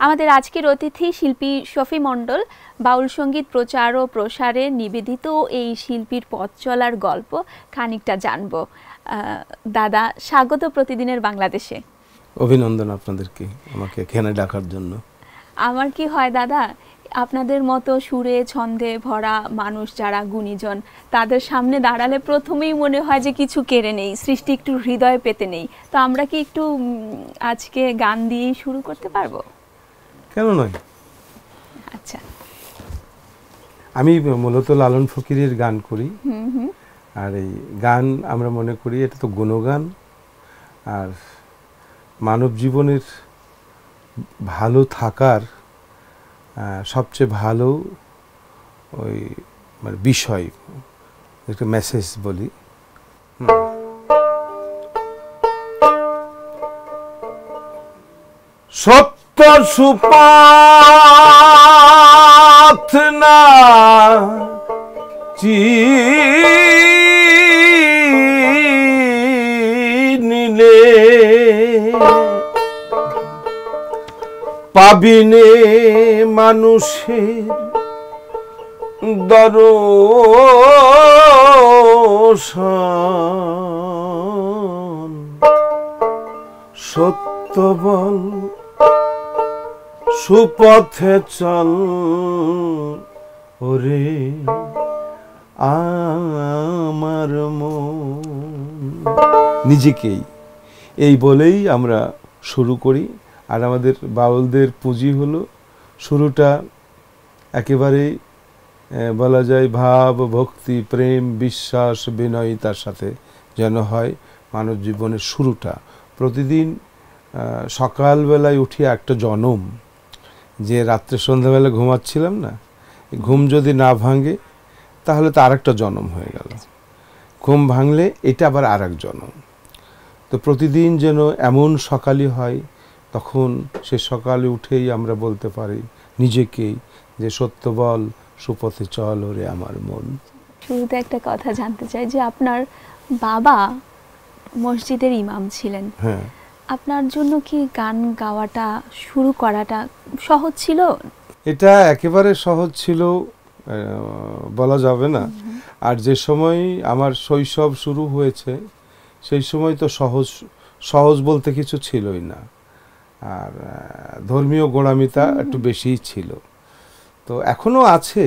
আমাদের আজকের অতিথি শিল্পী শফি মণ্ডল। বাউল সঙ্গীত প্রচার ও প্রসারে নিবেদিত এই শিল্পীর পথ চলার গল্প খানিকটা জানবো। দাদা, স্বাগত প্রতিদিনের বাংলাদেশে। অভিনন্দন আপনাদেরকে আমাকে এখানে ডাকার জন্য। আমার কি হয় দাদা, আপনাদের মতো সুরে ছন্দে ভরা মানুষ যারা গুণীজন, তাদের সামনে দাঁড়ালে প্রথমেই মনে হয় যে কিছু কেড়ে নেই, সৃষ্টি একটু হৃদয় পেতে নেই। তো আমরা কি একটু আজকে গান দিয়েই শুরু করতে পারবো? কেন নয়। আচ্ছা, আমি মূলত লালন ফকিরের গান করি। আর এই গান আমরা মনে করি এটা তো গুণগান, আর মানব জীবনের ভালো থাকার সবচেয়ে ভালো ওই মানে বিষয়, একটা মেসেজ বলি। সত্য সুপথ না চিনিলে পাবিনে মানুষের দর্শন। সত্য বল সুপথে চল ওরে আমার মন। নিজেকেই এই বলেই আমরা শুরু করি। আর আমাদের বাউলদের পুঁজি হলো শুরুটা একেবারে বলা যায় ভাব, ভক্তি, প্রেম, বিশ্বাস, বিনয়িতার সাথে যেন হয় মানব জীবনের শুরুটা। প্রতিদিন সকালবেলায় উঠি একটা জনম, যে রাত্রে সন্ধ্যাবেলা ঘুমাচ্ছিলাম না, ঘুম যদি না ভাঙে তাহলে তো আরেকটা জনম হয়ে গেল। ঘুম ভাঙলে এটা আবার আর এক জনম। তো প্রতিদিন যেন এমন সকালই হয়, তখন সে সকালে উঠেই আমরা বলতে পারি নিজেকেই যে সত্য বল সুপথে চল ওরে আমার মন। শুরুতে একটা কথা জানতে চাই যে আপনার বাবা মসজিদের ইমাম ছিলেন। হ্যাঁ, আপনার জন্য কি গান গাওয়াটা শুরু করাটা সহজ ছিল? এটা একেবারে সহজ ছিল বলা যাবে না। আর যে সময় আমার শৈশব শুরু হয়েছে সেই সময় তো সহজ বলতে কিছু ছিলই না। আর ধর্মীয় গোঁড়ামিতা একটু বেশিই ছিল, তো এখনও আছে।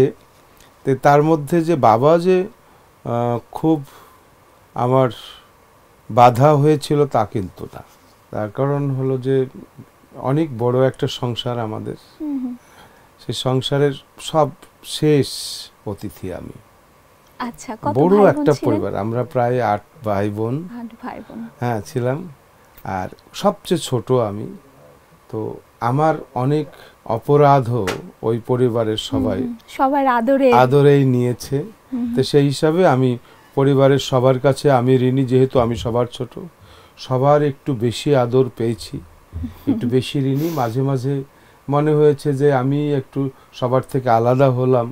তার মধ্যে যে বাবা যে খুব আমার বাধা হয়েছিল তা কিন্তু না। তার কারণ হলো যে অনেক বড় একটা সংসার আমাদের, সেই সংসারের সব শেষ অতিথি আমি। আচ্ছা, কত বড় ভাই বোন একটা ছিলেন? পরিবার, আমরা প্রায় 8 ভাই বোন। 8 ভাই বোন। হ্যাঁ ছিলাম, আর সবচেয়ে ছোট আমি। তো আমার অনেক অপরাধও ওই পরিবারের সবার আদরেই নিয়েছে। তো সেই হিসাবে আমি পরিবারের সবার কাছে আমি ঋণী, যেহেতু আমি সবার ছোট, সবার একটু বেশি আদর পেয়েছি, একটু বেশি ঋণী। মাঝে মাঝে মনে হয়েছে যে আমি একটু সবার থেকে আলাদা হলাম,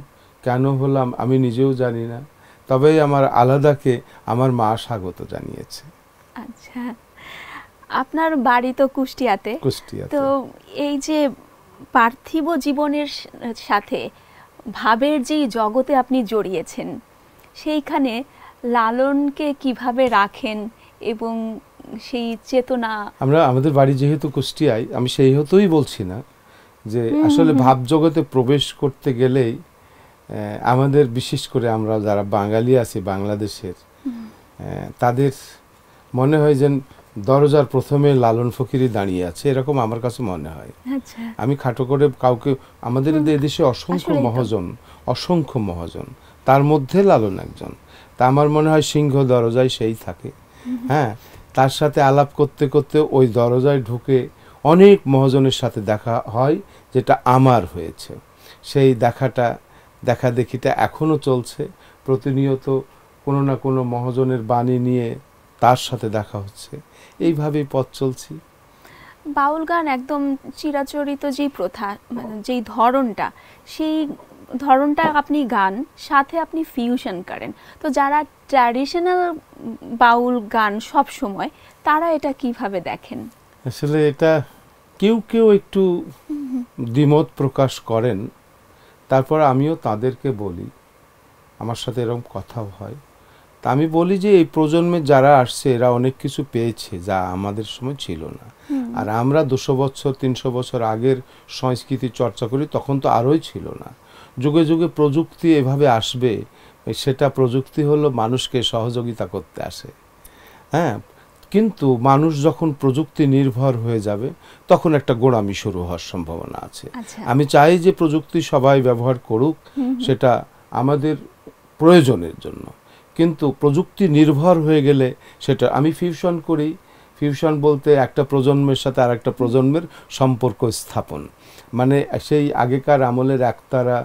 কেন হলাম আমি নিজেও জানি না। তবে আমার আলাদাকে আমার মা স্বাগত জানিয়েছে। আচ্ছা, আপনার বাড়ি তো কুষ্টিয়াতে। তো এই যে পার্থিব জীবনের সাথে ভাবের যেই জগতে আপনি জড়িয়েছেন, সেইখানে লালনকে কিভাবে রাখেন এবং সেই চেতনা? আমাদের বাড়ি যেহেতু কুষ্টিয়ায়, আমি সেই হতেই বলছি না যে আসলে ভাব জগতে প্রবেশ করতে গেলেই আমাদের, বিশেষ করে আমরা যারা বাঙালি আছি বাংলাদেশের, তাদের মনে হয় যেন দরজার প্রথমে লালন ফকিরই দাঁড়িয়ে আছে, এরকম আমার কাছে মনে হয়। আমি খাটো করে কাউকে, আমাদের এদেশে অসংখ্য মহাজন, তার মধ্যে লালন একজন। তা আমার মনে হয় সিংহ দরজায় সেই থাকে। হ্যাঁ, তার সাথে আলাপ করতে করতে ওই দরজায় ঢুকে অনেক মহাজনের সাথে দেখা হয়, যেটা আমার হয়েছে। সেই দেখা দেখিটা এখনও চলছে। প্রতিনিয়ত কোনো না কোনো মহাজনের বাণী নিয়ে তার সাথে দেখা হচ্ছে, এইভাবেই পথ চলছি। বাউল গান একদম চিরাচরিত যেই প্রথা, যেই ধরনটা, সেই ধরনটা আপনি গান সাথে আপনি ফিউশন করেন। তো যারা ট্র্যাডিশনাল বাউল গান সব সময়, তারা এটা কিভাবে দেখেন? আসলে এটা কেউ কেউ একটু দ্বিমত প্রকাশ করেন, তারপর আমিও তাদেরকে বলি, আমার সাথে এরকম কথাও হয়, তা আমি বলি যে এই প্রজন্মে যারা আসছে এরা অনেক কিছু পেয়েছে যা আমাদের সময় ছিল না। আর আমরা 200 বছর 300 বছর আগের সংস্কৃতি চর্চা করি, তখন তো আরোই ছিল না। যুগে যুগে প্রযুক্তি এভাবে আসবে, সেটা প্রযুক্তি হলো মানুষকে সহযোগিতা করতে আসে, হ্যাঁ, কিন্তু মানুষ যখন প্রযুক্তি নির্ভর হয়ে যাবে তখন একটা গোঁড়ামি শুরু হওয়ার সম্ভাবনা আছে। আমি চাই যে প্রযুক্তি সবাই ব্যবহার করুক, সেটা আমাদের প্রয়োজনের জন্য, কিন্তু প্রযুক্তি নির্ভর হয়ে গেলে সেটা, আমি ফিউশন করি, ফিউশন বলতে একটা প্রজন্মের সাথে আর একটা প্রজন্মের সম্পর্ক স্থাপন, মানে সেই আগেকার আমলের একতারা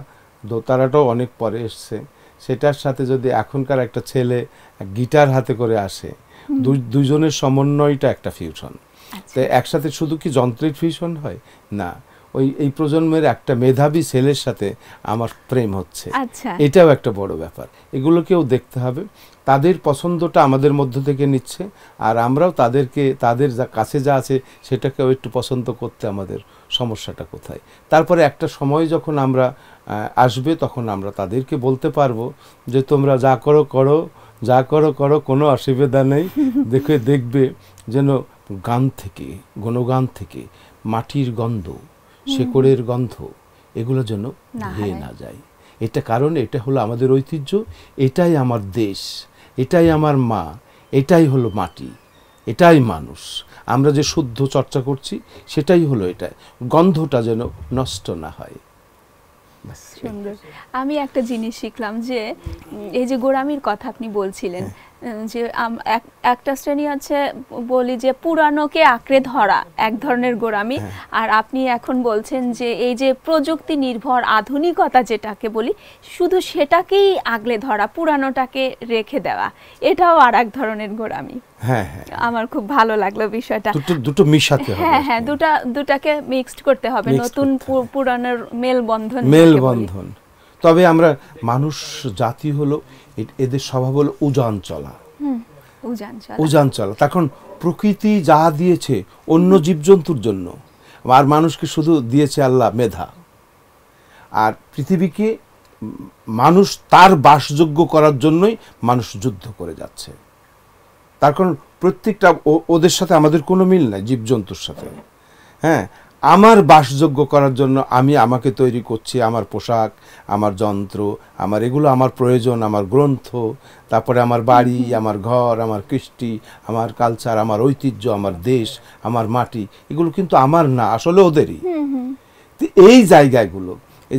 দোতারাটাও অনেক পরে এসছে, সেটার সাথে যদি এখনকার একটা ছেলে গিটার হাতে করে আসে, দুজনের সমন্বয়টা একটা ফিউশন। তো একসাথে শুধু কি যন্ত্রের ফিউশন হয় না, এই প্রজন্মের একটা মেধাবী ছেলের সাথে আমার প্রেম হচ্ছে, এটাও একটা বড় ব্যাপার। এগুলোকেও দেখতে হবে, তাদের পছন্দটা আমাদের মধ্য থেকে নিচ্ছে, আর আমরাও তাদেরকে, তাদের যা কাছে যা আছে সেটাকেও একটু পছন্দ করতে আমাদের সমস্যাটা কোথায়। তারপরে একটা সময় যখন আমরা আসবে, তখন আমরা তাদেরকে বলতে পারবো যে তোমরা যা করো করো, যা করো করো, কোনো অসুবিধা নেই। দেখবে যেন গান থেকে, গণগান থেকে মাটির গন্ধ, শেকড়ের গন্ধ, এগুলো যেন ধেয়ে না যায়। এটা কারণ এটা হলো আমাদের ঐতিহ্য, এটাই আমার দেশ, এটাই আমার মা, এটাই হলো মাটি, এটাই মানুষ। আমরা যে শুদ্ধ চর্চা করছি সেটাই হলো এটা, গন্ধটা যেন নষ্ট না হয়। সুন্দর। আমি একটা জিনিস শিখলাম যে এই যে গোঁড়ামির কথা আপনি বলছিলেন, যে একটা শ্রেণী আছে বলি যে পুরানোকে আঁকড়ে ধরা এক ধরনের গোঁড়ামি, আর আপনি এখন বলছেন যে এই যে প্রযুক্তি নির্ভর আধুনিকতা যেটাকে বলি, শুধু সেটাকেই আগলে ধরা, পুরানোটাকে রেখে দেওয়া, এটাও আর এক ধরনের গোঁড়ামি। হ্যাঁ, আমার খুব ভালো লাগলো বিষয়টা। দুটো মিশাতে হবে। হ্যাঁ, দুটাকে মিক্সড করতে হবে, নতুন পুরানোর মেলবন্ধন। তবে আমরা মানুষ জাতি হলো, এদের স্বভাব হলো উজান চলা, উজান চলা। তখন প্রকৃতি যা দিয়েছে অন্য জীবজন্তুর জন্য, আর মানুষকে শুধু দিয়েছে আল্লাহ মেধা, আর পৃথিবীকে মানুষ তার বাসযোগ্য করার জন্যই মানুষ যুদ্ধ করে যাচ্ছে। তার কারণ প্রত্যেকটা, ওদের সাথে আমাদের কোনো মিল নাই, জীবজন্তুর সাথে। হ্যাঁ, আমার বাসযোগ্য করার জন্য আমি আমাকে তৈরি করছি, আমার পোশাক, আমার যন্ত্র, আমার এগুলো আমার প্রয়োজন, আমার গ্রন্থ, তারপরে আমার বাড়ি, আমার ঘর, আমার কৃষ্টি, আমার কালচার, আমার ঐতিহ্য, আমার দেশ, আমার মাটি, এগুলো কিন্তু আমার না, আসলে ওদেরই। এই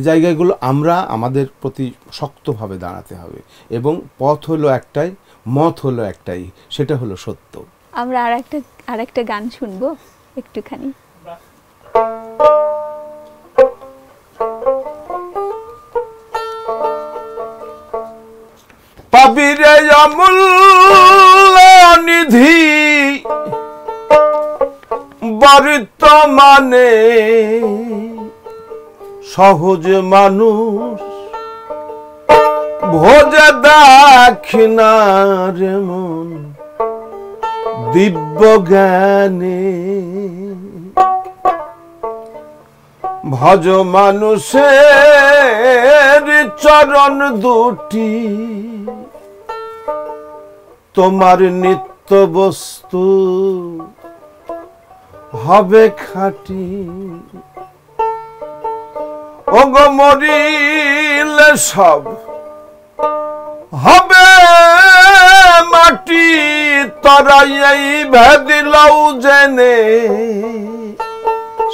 জায়গাগুলো আমরা আমাদের প্রতি শক্তভাবে দাঁড়াতে হবে, এবং পথ হলো একটাই, মত হলো একটাই, সেটা হলো সত্য। আমরা আরেকটা গান শুনবো একটুখানি। পাবিরে অমূল্য নিধি বর্তমানে, সহজ মানুষ ভোজে দাক্ষিণার মন দিব্য জ্ঞানে, ভজ মানুষের চরণ দুটি, তোমার নিত্য বস্তু হবে খাঁটি। ওগো মরিলে সব হবে মাটি, তরাই এই ভেদিলাও জেনে,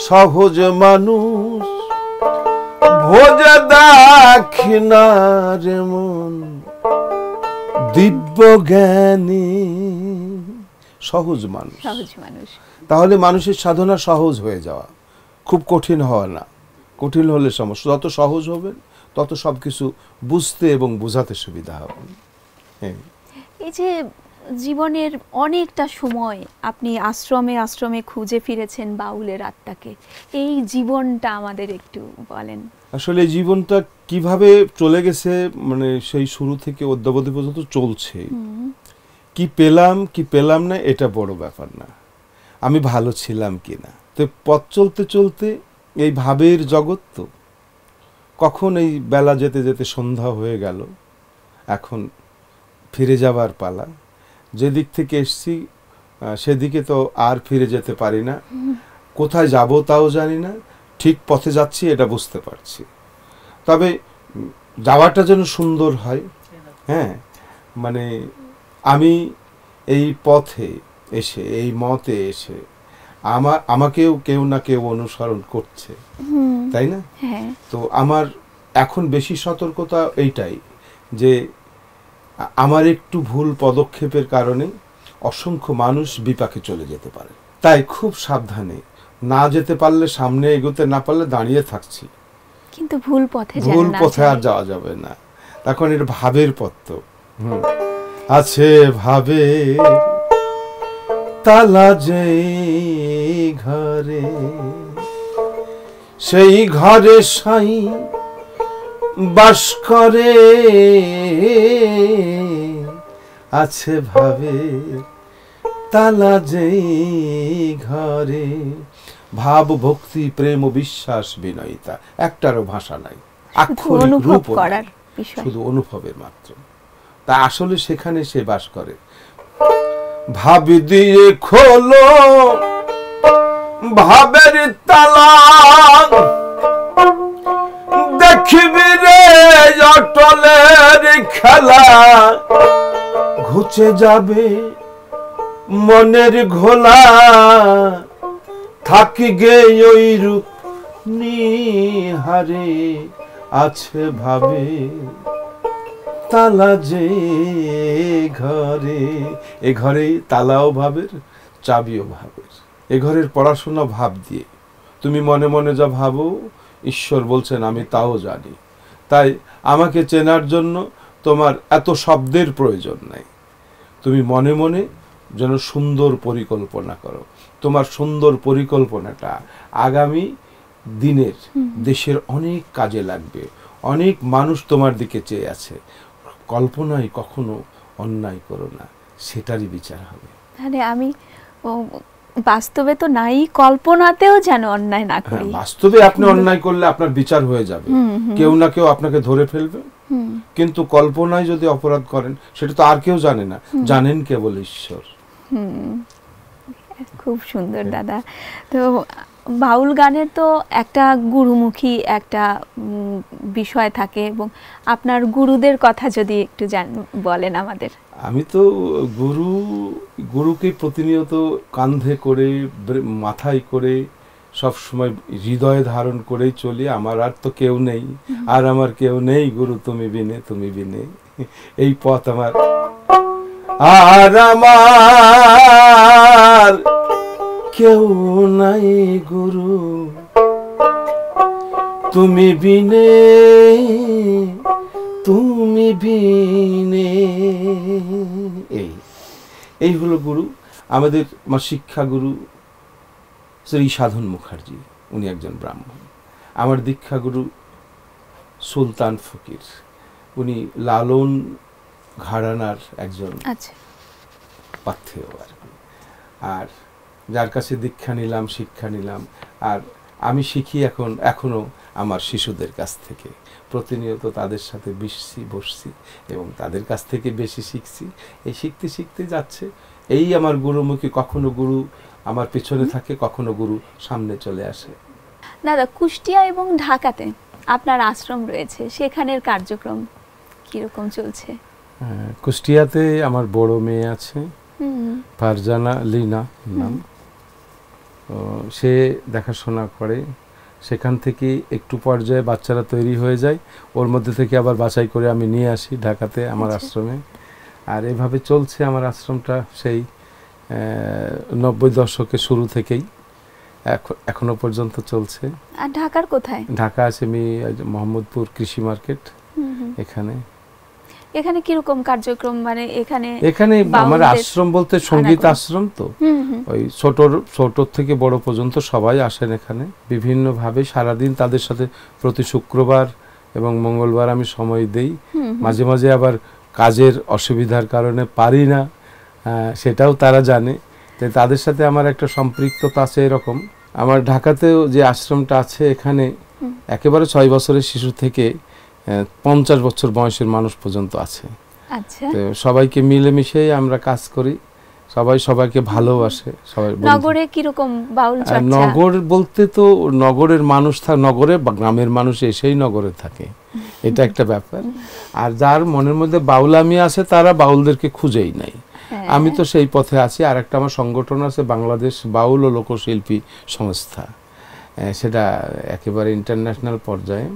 সহজ মানুষ ভোজে দাক্ষিণার মন দিব্য জ্ঞানী। সহজ মানুষ, তাহলে মানুষের সাধনা সহজ হয়ে যাওয়া, খুব কঠিন হওয়া না। কঠিন হলে সমস্যা, যত সহজ হবে তত সবকিছু বুঝতে এবং বোঝাতে সুবিধা হবে। এই যে জীবনের অনেকটা সময় আপনি আশ্রমে আশ্রমে খুঁজে ফিরেছেন বাউলের আত্মাকে, এই জীবনটা আমাদের একটু বলেন। আসলে জীবনটা কিভাবে চলে গেছে, মানে সেই শুরু থেকে অদ্যাবধি পর্যন্ত চলছে। কি পেলাম কি পেলাম না এটা বড় ব্যাপার না, আমি ভালো ছিলাম কিনা, তো পথ চলতে চলতে এই ভাবের জগৎ, তো কখন এই বেলা যেতে যেতে সন্ধ্যা হয়ে গেল, এখন ফিরে যাবার পালা। যেদিক থেকে এসছি সেদিকে তো আর ফিরে যেতে পারি না, কোথায় যাব তাও জানি না, ঠিক পথে যাচ্ছি এটা বুঝতে পারছি। তবে যাওয়াটা যেন সুন্দর হয়, হ্যাঁ, মানে আমি এই পথে এসে, এই মতে এসে আমাকেও কেউ না কেউ অনুসরণ করছে, তাই না? তো আমার এখন বেশি সতর্কতা এইটাই যে আমার একটু ভুল পদক্ষেপের কারণে অসংখ্য মানুষ বিপাকে চলে যেতে পারে। তাই খুব সাবধানে, না যেতে পারলে সামনে এগোতে না পারলে দাঁড়িয়ে থাকছি, কিন্তু ভুল পথে আর যাওয়া যাবে না। তখন এটা ভাবের পথ, তো আছে ভাবে তালা যে ঘরে, সেই ঘরে সাই বাস করে, আছে ভাবে তালা যে ঘরে। ভাব, ভক্তি, প্রেম ও বিশ্বাস, বিনয়িতা, একটারও ভাষা নাই, আক্ষরিক রূপ করার বিষয়, শুধু অনুভবের মাত্র। তা আসলে সেখানে সে বাস করে। ভাব দিয়ে খোলো ভাবের তালা, দেখবি রে অটলের খেলা, ঘুচে যাবে মনের ঘোলা, থাকি গে ওই রূপ নিহারে, আছে ভাবে তালা যে ঘরে। এ ঘরে তালাও ভাবের, চাবিও ভাবের। এ ঘরের পড়াশোনা ভাব দিয়ে। তুমি মনে মনে যা ভাবো, ঈশ্বর বলছেন আমি তাও জানি। তাই আমাকে চেনার জন্য তোমার এত শব্দের প্রয়োজন নাই। তুমি মনে মনে যেন সুন্দর পরিকল্পনা করো। তোমার সুন্দর পরিকল্পনাটা আগামী দিনের দেশের অনেক কাজে লাগবে। অনেক মানুষ তোমার দিকে চেয়ে আছে। কল্পনায় কখনো অন্যায় করো না, সেটারই বিচার হবে। মানে আমি বাস্তবে তো নাই, কল্পনাতেও যেন অন্যায় না করি। বাস্তবে আপনি অন্যায় করলে আপনার বিচার হয়ে যাবে, কেউ না কেউ আপনাকে ধরে ফেলবে। কিন্তু কল্পনায় যদি অপরাধ করেন, সেটা তো আর কেউ জানে না, জানেন কেবল ঈশ্বর। খুব সুন্দর দাদা। তো বাউল গানের তো একটা গুরুমুখী একটা বিষয় থাকে, এবং আপনার গুরুদের কথা যদি একটু বলেন আমাদের। আমি তো গুরুকে প্রতিনিয়ত কাঁধে করে, মাথায় করে, সব সময় হৃদয়ে ধারণ করেই চলি। আমার আর তো কেউ নেই, আর আমার কেউ নেই, গুরু তুমি বিনে, তুমি বিনে। এই পথ আমার, আর আমার কেউ নাই গুরু তুমি বিনে, তুমি বিনে। এই হলো গুরু। আমার শিক্ষা গুরু শ্রী সাধন মুখার্জি, উনি একজন ব্রাহ্মণ। আমার দীক্ষা গুরু সুলতান ফকির, উনি লালন ঘরানার একজন পাথেয় আর কি। আর যার কাছে দীক্ষা নিলাম, শিক্ষা নিলাম, আর আমি শিখি এখনো আমার শিশুদের কাছ থেকে। প্রতিনিয়ত তাদের সাথে বসছি এবং তাদের কাছ থেকে বেশি শিখছি। এই শিখতে শিখতে যাচ্ছে। এই আমার গুরুমুখী। কখনো গুরু আমার পিছনে থাকে, কখনো গুরু সামনে চলে আসে। দাদা, কুষ্টিয়া এবং ঢাকাতে আপনার আশ্রম রয়েছে, সেখানের কার্যক্রম কিরকম চলছে? কুষ্টিয়াতে আমার বড় মেয়ে আছে, ফারজানা লিনা নাম। সে দেখাশোনা করে। সেখান থেকে একটু পর্যায়ে বাচ্চারা তৈরি হয়ে যায়, ওর মধ্যে থেকে আবার বাছাই করে আমি নিয়ে আসি ঢাকাতে আমার আশ্রমে। আর এভাবে চলছে আমার আশ্রমটা সেই 90 দশকের শুরু থেকেই এখনো পর্যন্ত চলছে। আর ঢাকার কোথায়? ঢাকা আছে আমি মোহাম্মদপুর কৃষি মার্কেট, এখানে। এখানে কিরকম কার্যক্রম? মানে এখানে আমার আশ্রম বলতে সঙ্গীত আশ্রম, তো ওই ছোট থেকে বড় পর্যন্ত সবাই আসেন এখানে বিভিন্ন ভাবে। সারাদিন তাদের সাথে প্রতি শুক্রবার এবং মঙ্গলবার আমি সময় দেই। মাঝে মাঝে আবার কাজের অসুবিধার কারণে পারি না, সেটাও তারা জানে। তাই তাদের সাথে আমার একটা সম্পৃক্ততা আছে এরকম আমার ঢাকাতেও যে আশ্রমটা আছে এখানে একেবারে 6 বছরের শিশু থেকে 50 বছর বয়সের মানুষ পর্যন্ত আছে। আচ্ছা, তো সবাইকে মিলেমিশেই আমরা কাজ করি, সবাই সবাইকে ভালোবাসে, সবাই বন্ধু। নগরে কিরকম বাউল চর্চা? নগর বলতে তো নগরের মানুষ নগরে বা গ্রামের মানুষ এসেই নগরে থাকে, এটা একটা ব্যাপার। আর যার মনের মধ্যে বাউলামি আছে তারা বাউলদেরকে খুঁজেই নাই। হ্যাঁ। আমি তো সেই পথে আছি। আর একটা আমার সংগঠন আছে বাংলাদেশ বাউল ও লোকশিল্পী সংস্থা, সেটা একেবারে ইন্টারন্যাশনাল পর্যায়ে।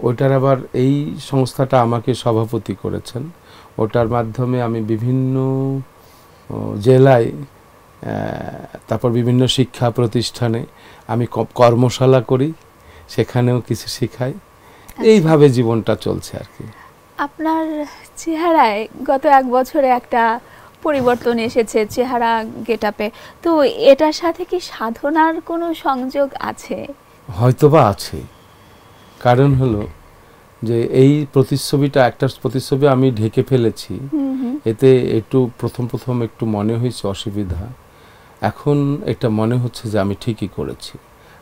ওইটার আবার এই সংস্থাটা আমাকে সভাপতি করেছেন। ওটার মাধ্যমে আমি বিভিন্ন জেলায়, তারপর বিভিন্ন শিক্ষা প্রতিষ্ঠানে আমি কর্মশালা করি, সেখানেও কিছু শেখাই। এইভাবে জীবনটা চলছে আর কি। আপনার চেহারায় গত 1 বছরে একটা পরিবর্তন এসেছে, চেহারা গেটআপে। তো এটার সাথে কি সাধনার কোনো সংযোগ আছে? হয়তোবা আছে। কারণ হলো যে এই প্রতিচ্ছবিটা, একটা প্রতিচ্ছবি আমি ঢেকে ফেলেছি, এতে একটু প্রথম একটু মনে হয়েছে অসুবিধা। এখন এটা মনে হচ্ছে যে আমি ঠিকই করেছি।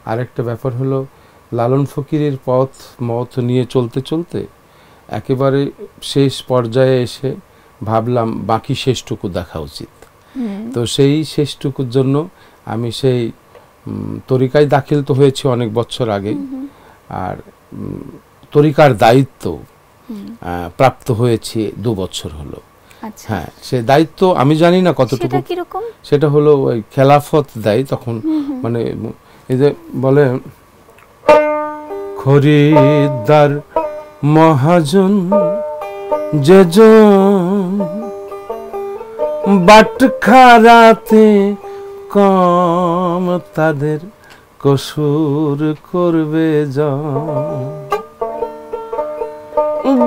আর একটা ব্যাপার হলো লালন ফকিরের মত নিয়ে চলতে চলতে একেবারে শেষ পর্যায়ে এসে ভাবলাম বাকি শেষটুকু দেখা উচিত। তো সেই শেষটুকুর জন্য আমি সেই তরিকায় দাখিল তো হয়েছি অনেক বছর আগে, আর তরিকার দায়িত্ব প্রাপ্ত হয়েছি 2 বছর হলো। আচ্ছা, হ্যাঁ, সে দায়িত্ব আমি জানি না কতটুকু। সেটা কিরকম? সেটা হলো ওই খেলাফত দেয় তখন, মানে এই যে বলে খরিদ্দার মহাজন যেজন বাটখারাতে কম তাদের কসুর করবে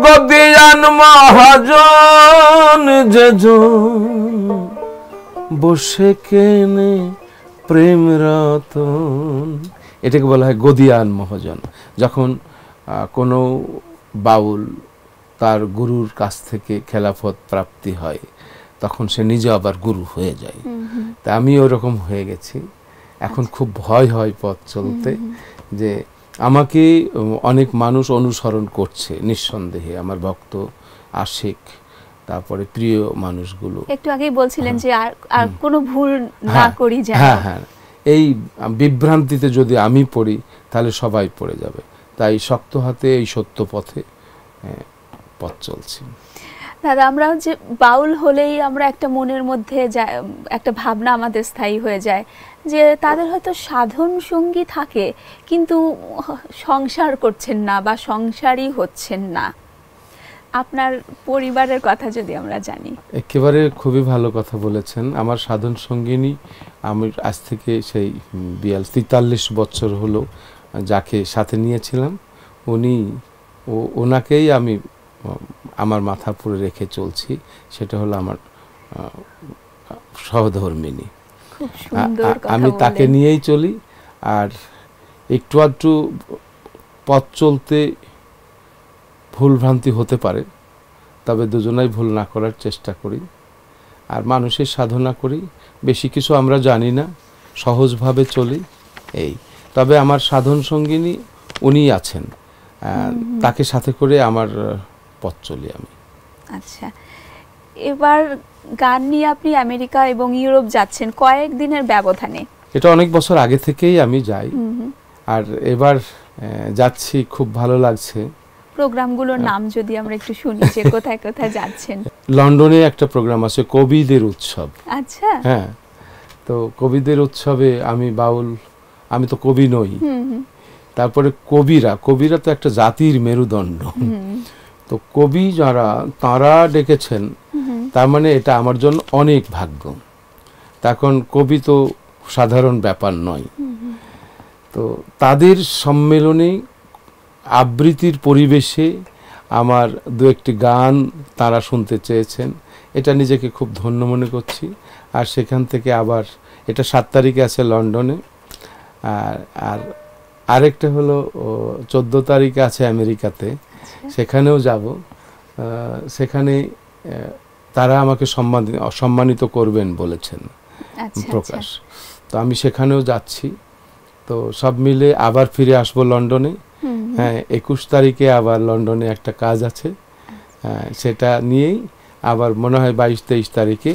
গদিয়ান মহাজন যেজন বসে কেনে প্রেম রতন, এটাকে বলা হয় গদিয়ান মহাজন। যখন কোনো বাউল তার গুরুর কাছ থেকে খেলাফত প্রাপ্তি হয় তখন সে নিজে আবার গুরু হয়ে যায়। তা আমি ওরকম হয়ে গেছি। এখন খুব ভয় হয় পথ চলতে, যে আমাকে অনেক মানুষ অনুসরণ করছে নিঃসন্দেহে, আমার ভক্ত আশিক, তারপরে প্রিয় মানুষগুলো। একটু আগেই বলছিলেন যে আর কোনো ভুল না করি যেন। হ্যাঁ, এই বিভ্রান্তিতে যদি আমি পড়ি তাহলে সবাই পড়ে যাবে। তাই শক্ত হাতে এই সত্য পথে পথ চলছি। দাদা, আমরা যে বাউল হলেই আমরা একটা মনের মধ্যে একটা ভাবনা আমাদের স্থায়ী হয়ে যায় যে তাদের হয়তো সাধন সঙ্গী থাকে কিন্তু সংসার করছেন না বা সংসারই হচ্ছেন না। আপনার পরিবারের কথা যদি আমরা জানি। একেবারে খুবই ভালো কথা বলেছেন। আমার সাধন সঙ্গিনী আমি আজ থেকে সেই 43 বছর হলো যাকে সাথে নিয়েছিলাম, ওনাকেই আমি আমার মাথা পুরে রেখে চলছি। সেটা হলো আমার সহধর্মিনী। খুব সুন্দর কথা আমি তাকে নিয়েই চলি। আর একটু আধটু পথ চলতে ভুলভ্রান্তি হতে পারে, তবে দুজনাই ভুল না করার চেষ্টা করি। আর মানুষের সাধনা করি, বেশি কিছু আমরা জানি না, সহজভাবে চলি এই। তবে আমার সাধন সঙ্গিনী উনি আছেন, তাকে সাথে করে আমার পথ চলি আমি। আচ্ছা, এবার গান নিয়ে আপনি আমেরিকা এবং ইউরোপ যাচ্ছেন কয়েকদিনের ব্যবধানে। এটা অনেক বছর আগে থেকেই আমি যাই, আর এবার যাচ্ছি, খুব ভালো লাগছে। প্রোগ্রামগুলোর নাম যদি আমরা একটু শুনি যে কোথায় কোথায় যাচ্ছেন। লন্ডনে একটা প্রোগ্রাম আছে কবিদের উৎসব। আচ্ছা, হ্যাঁ, তো কবিদের উৎসবে আমি বাউল, আমি তো কবি নই। তারপরে কবিরা তো একটা জাতির মেরুদণ্ড। তো কবি যারা, তারা ডেকেছেন, তার মানে এটা আমার জন্য অনেক ভাগ্য। তখন কবি তো সাধারণ ব্যাপার নয়। তো তাদের সম্মেলনে আবৃত্তির পরিবেশে আমার 2-1টি গান তারা শুনতে চেয়েছেন। এটা নিজেকে খুব ধন্য মনে করছি। আর সেখান থেকে আবার এটা 7 তারিখে আছে লন্ডনে, আর আরেকটা হলো 14 তারিখে আছে আমেরিকাতে, সেখানেও যাব। সেখানে তারা আমাকে সম্মানিত করবেন বলেছেন প্রকাশ। তো আমি সেখানেও যাচ্ছি। তো সব মিলে আবার ফিরে আসবো লন্ডনে। হ্যাঁ, 21 তারিখে আবার লন্ডনে একটা কাজ আছে, সেটা নিয়েই আবার মনে হয় 22-23 তারিখে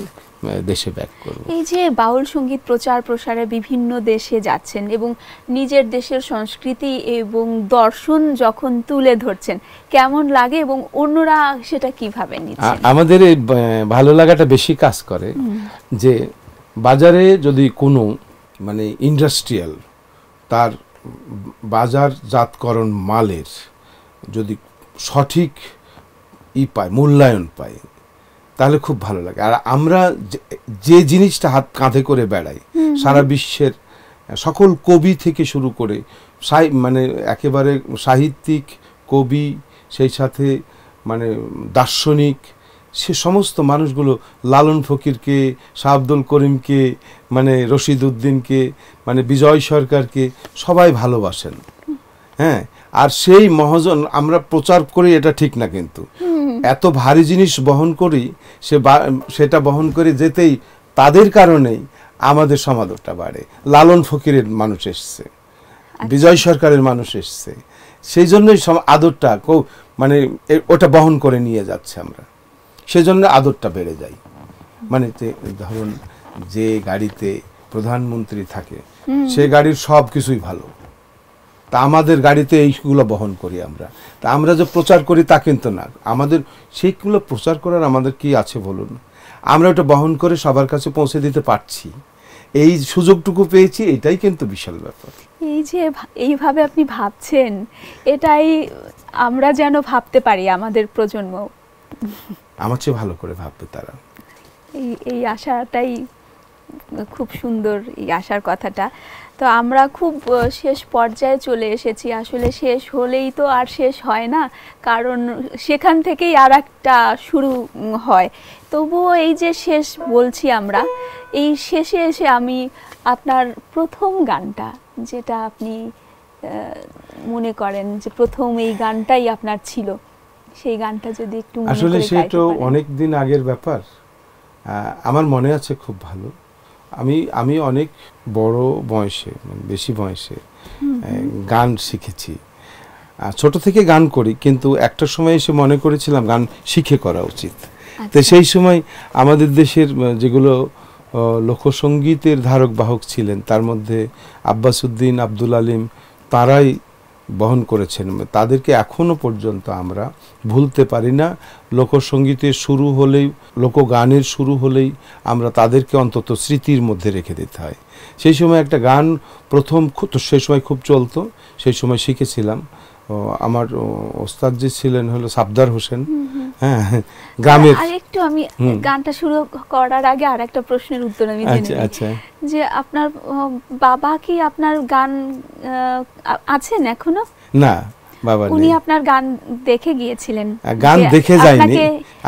দেশে ব্যাক করব। এই যে বাউল সঙ্গীত প্রচার প্রসারে বিভিন্ন দেশে যাচ্ছেন এবং নিজের দেশের সংস্কৃতি এবং দর্শন যখন তুলে ধরছেন, কেমন লাগে এবং অন্যরা সেটা কিভাবে নিচ্ছেন? আমাদের এই ভালো লাগাটা বেশি কাজ করে যে বাজারে যদি কোনো মানে ইন্ডাস্ট্রিয়াল তার বাজারজাতকরণ মালের যদি সঠিক পায়, মূল্যায়ন পায়, তাহলে খুব ভালো লাগে। আর আমরা যে জিনিসটা হাত কাঁধে করে বেড়াই, সারা বিশ্বের সকল কবি থেকে শুরু করে মানে একেবারে সাহিত্যিক, কবি, সেই সাথে মানে দার্শনিক, সে সমস্ত মানুষগুলো লালন ফকিরকে, শাহ আব্দুল করিমকে, মানে রশিদ উদ্দিনকে, মানে বিজয় সরকারকে সবাই ভালোবাসেন। হ্যাঁ, আর সেই মহাজন আমরা প্রচার করি, এটা ঠিক না, কিন্তু এত ভারী জিনিস বহন করি, সেটা বহন করে যেতেই তাদের কারণেই আমাদের সমাদরটা বাড়ে। লালন ফকিরের মানুষ এসছে, বিজয় সরকারের মানুষ এসছে, সেই জন্যই আদরটা মানে ওটা বহন করে নিয়ে যাচ্ছে আমরা, সেই জন্য আদরটা বেড়ে যায়। মানে ধরুন যে গাড়িতে প্রধানমন্ত্রী থাকে, সে গাড়ির সব কিছুই ভালো, তা আমাদের গাড়িতে এইগুলো বহন করি আমরা। তা আমরা যে প্রচার করি তা কিন্তু না, আমাদের সেইগুলো প্রচার করার আমাদের কি আছে বলুন? আমরা ওটা বহন করে সবার কাছে পৌঁছে দিতে পারছি, এই সুযোগটুকু পেয়েছি, এটাই কিন্তু বিশাল ব্যাপার। এই যে এইভাবে আপনি ভাবছেন, এটাই আমরা যেন ভাবতে পারি, আমাদের প্রজন্ম আমার চেয়ে ভালো করে ভাববে তারা। এই আশাটাই খুব সুন্দর, এই আশার কথাটা। তো আমরা খুব শেষ পর্যায়ে চলে এসেছি, আসলে শেষ হলেই তো আর শেষ হয় না, কারণ সেখান থেকেই আর একটা শুরু হয়। তবুও এই যে শেষ বলছি আমরা, এই শেষে এসে আমি আপনার প্রথম গানটা, যেটা আপনি মনে করেন যে প্রথম এই গানটাই আপনার ছিল, সেই গানটা যদি একটু মনে করে আসলে গাইতে সেটা পারেন। অনেক দিন আগের ব্যাপার, আমার মনে আছে খুব ভালো। আমি অনেক বড় বয়সে, মানে বেশি বয়সে গান শিখেছি, ছোট থেকে গান করি, কিন্তু একটা সময় এসে মনে করেছিলাম গান শিখে করা উচিত। তো সেই সময় আমাদের দেশের যেগুলো লোকসঙ্গীতের ধারক বাহক ছিলেন, তার মধ্যে আব্বাস উদ্দিন, আব্দুল আলিম, তারাই বহন করেছেন। তাদেরকে এখনো পর্যন্ত আমরা ভুলতে পারি না। লোকসঙ্গীতের শুরু হলেই, লোকগানের শুরু হলেই আমরা তাদেরকে অন্তত স্মৃতির মধ্যে রেখে দিতে হয়। সেই সময় একটা গান প্রথম, তো সেই সময় খুব চলতো, সেই সময় শিখেছিলাম। আমার ওস্তাদ যে ছিলেন হলো সাবদার হোসেন, হ্যাঁ, গ্রামের। আর একটু আমি গানটা শুরু করার আগে আর একটা প্রশ্নের উত্তর আমি জেনে নিই। আচ্ছা, যে আপনার বাবা কি আপনার গান আছেন এখনো? না, বাবা নেই। উনি আপনার গান দেখে গিয়েছিলেন? গান দেখে যায়নি,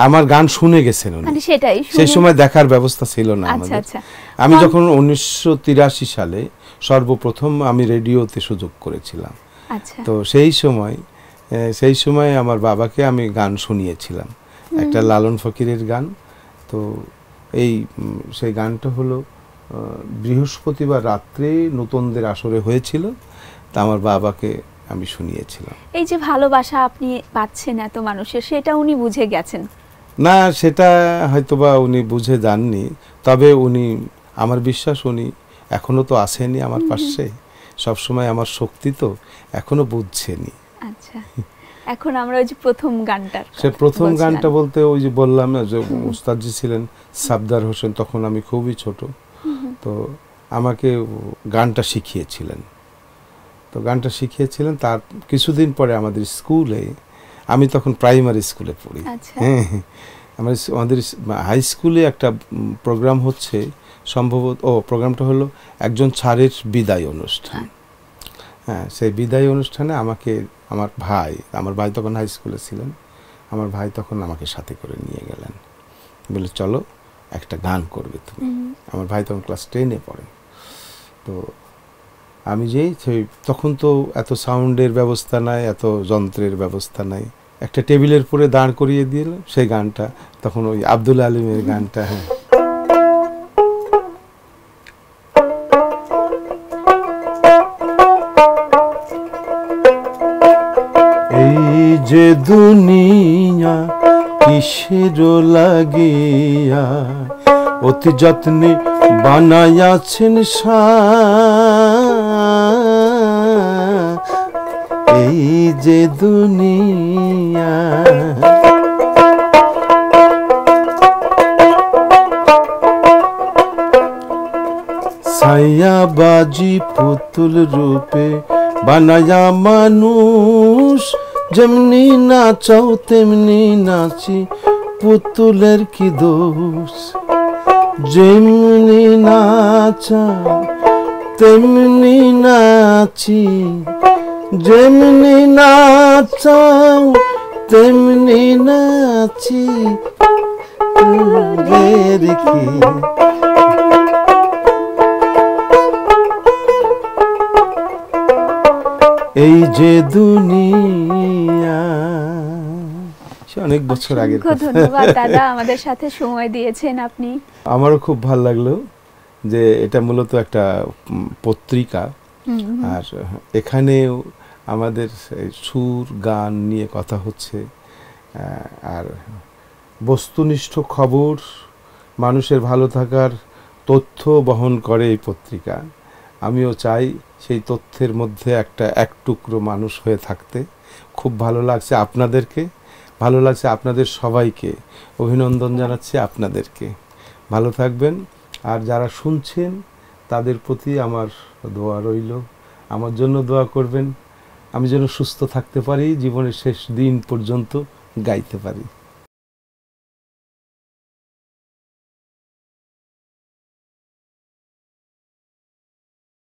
আমার গান শুনে গেছেন উনি। মানে সেটাই, সেই সময় দেখার ব্যবস্থা ছিল না আমাদের। আচ্ছা। আমি যখন 1983 সালে সর্বপ্রথম আমি রেডিওতে সুযোগ করেছিলাম, তো সেই সময় আমার বাবাকে আমি গান শুনিয়েছিলাম, একটা লালন ফকিরের গান। তো সেই গানটা হলো বৃহস্পতিবার রাত্রে নূতনদের আসরে হয়েছিল, তা আমার বাবাকে আমি শুনিয়েছিলাম। এই যে ভালোবাসা আপনি পাচ্ছেন এত মানুষের, সেটা উনি বুঝে গেছেন? না, সেটা হয়তোবা উনি বুঝে যাননি, তবে উনি, আমার বিশ্বাস উনি এখনো তো আসেনি আমার পাশে, সবসময় আমার শক্তি তো এখনো বুঝছেনি। আচ্ছা, এখন আমরা ওই যে প্রথম গানটার, সে প্রথম গানটা বলতে ওই যে বললাম না যে উস্তাদজি ছিলেন সাবদার হোসেন, তখন আমি খুবই ছোট, তো আমাকে গানটা শিখিয়েছিলেন। তো গানটা শিখিয়েছিলেন, তার কিছুদিন পরে আমাদের স্কুলে, আমি তখন প্রাইমারি স্কুলে পড়ি, হ্যাঁ, আমাদের হাই স্কুলে একটা প্রোগ্রাম হচ্ছে সম্ভবত, প্রোগ্রামটা হলো একজন ছাড়ের বিদায় অনুষ্ঠান। হ্যাঁ, সেই বিদায় অনুষ্ঠানে আমাকে আমার ভাই তখন হাই স্কুলে ছিলেন, আমার ভাই তখন আমাকে সাথে করে নিয়ে গেলেন, বলে চলো একটা গান করবে তুমি। আমার ভাই তখন ক্লাস 10-এ পড়ে। তো আমি তখন তো এত সাউন্ডের ব্যবস্থা নাই, এত যন্ত্রের ব্যবস্থা নাই, একটা টেবিলের পরে দাঁড় করিয়ে দিল সেই গানটা, তখন ওই আব্দুল আলিমের গানটা। হ্যাঁ, যে দুনিয়া কিসের লাগিয়া অতি যত্নে বানাইয়াছেন এই যে দুনিয়া। ছায়াবাজি পুতুল রূপে বানায়া মানুষ, যেমনি নাচাও তেমনি নাচি, পুতুলের কি দোষ। যেমনি নাচাও তেমনি নাচি, যেমনি নাচাও তেমনি নাচি, পুতুলের কি। এই যে দুনিয়া। অনেক বছর আগে। ধন্যবাদ দাদা, আমাদের সাথে সময় দিয়েছেন আপনি। আমারও খুব ভালো লাগলো যে এটা মূলত একটা পত্রিকা, আর এখানে আমাদের সুর গান নিয়ে কথা হচ্ছে, আর বস্তুনিষ্ঠ খবর, মানুষের ভালো থাকার তথ্য বহন করে এই পত্রিকা। আমিও চাই সেই তথ্যের মধ্যে এক টুকরো মানুষ হয়ে থাকতে। খুব ভালো লাগছে আপনাদেরকে, ভালো লাগছে আপনাদের সবাইকে, অভিনন্দন জানাচ্ছি আপনাদেরকে। ভালো থাকবেন, আর যারা শুনছেন তাদের প্রতি আমার দোয়া রইল, আমার জন্য দোয়া করবেন, আমি যেন সুস্থ থাকতে পারি, জীবনের শেষ দিন পর্যন্ত গাইতে পারি।